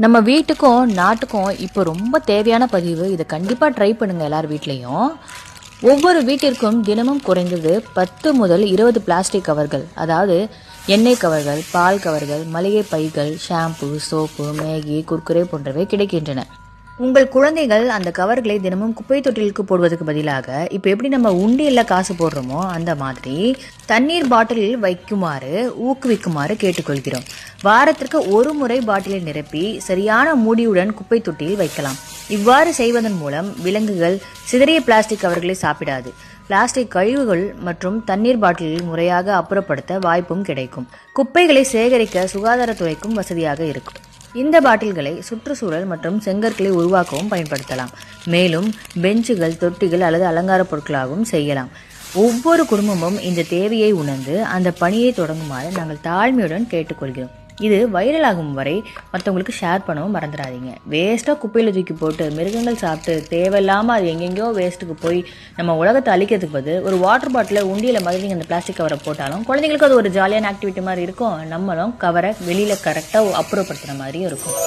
நம்ம வீட்டுக்கும் நாட்டுக்கும் இப்போ ரொம்ப தேவையான பதிவு. இதை கண்டிப்பாக ட்ரை பண்ணுங்க எல்லார் வீட்லேயும். ஒவ்வொரு வீட்டிற்கும் தினமும் குறைந்தது 10 முதல் 20 பிளாஸ்டிக் கவர்கள், அதாவது எண்ணெய் கவர்கள், பால் கவர்கள், மளிகை பைகள், ஷாம்பு, சோப்பு, மேகி, குர்குரே போன்றவை கிடைக்கின்றன. உங்கள் குழந்தைகள் அந்த கவர்களை தினமும் குப்பை தொட்டிலுக்கு போடுவதற்கு பதிலாக இப்போ எப்படி நம்ம உண்டியல்ல காசு போடுறோமோ அந்த மாதிரி தண்ணீர் பாட்டிலில் வைக்குமாறு ஊக்குவிக்குமாறு கேட்டுக்கொள்கிறோம். வாரத்திற்கு ஒரு முறை பாட்டிலை நிரப்பி சரியான மூடியுடன் குப்பை தொட்டியில் வைக்கலாம். இவ்வாறு செய்வதன் மூலம் விலங்குகள் சிதறிய பிளாஸ்டிக் கவர்களை சாப்பிடாது. பிளாஸ்டிக் கழிவுகள் மற்றும் தண்ணீர் பாட்டிலில் முறையாக அப்புறப்படுத்த வாய்ப்பும் கிடைக்கும். குப்பைகளை சேகரிக்க சுகாதாரத்துறைக்கும் வசதியாக இருக்கும். இந்த பாட்டில்களை சுற்றுச்சூழல் மற்றும் செங்கற்களை உருவாக்கவும் பயன்படுத்தலாம். மேலும் பெஞ்சுகள், தொட்டிகள் அல்லது அலங்கார பொருட்களாகவும் செய்யலாம். ஒவ்வொரு குடும்பமும் இந்த தேவையை உணர்ந்து அந்த பணியை தொடங்குமாறு நாங்கள் தாழ்மையுடன் கேட்டுக்கொள்கிறோம். இது வைரலாகும் வரை மற்றவங்களுக்கு ஷேர் பண்ணவும் மறந்துடாதீங்க. வேஸ்ட்டாக குப்பையில் தூக்கி போட்டு மிருகங்கள் சாப்பிட்டு தேவையில்லாமல் அது எங்கெங்கேயோ வேஸ்ட்டுக்கு போய் நம்ம உலகத்தை அழிக்கிறதுக்கு பதில் ஒரு வாட்டர் பாட்டில் உண்டியில் மாதிரி நீங்கள் அந்த பிளாஸ்டிக் கவரை போட்டாலும் குழந்தைங்களுக்கு அது ஒரு ஜாலியான ஆக்டிவிட்டி மாதிரி இருக்கும். நம்மளும் கவரை வெளியில் கரெக்டாக அப்புறப்படுத்துகிற மாதிரியும் இருக்கும்.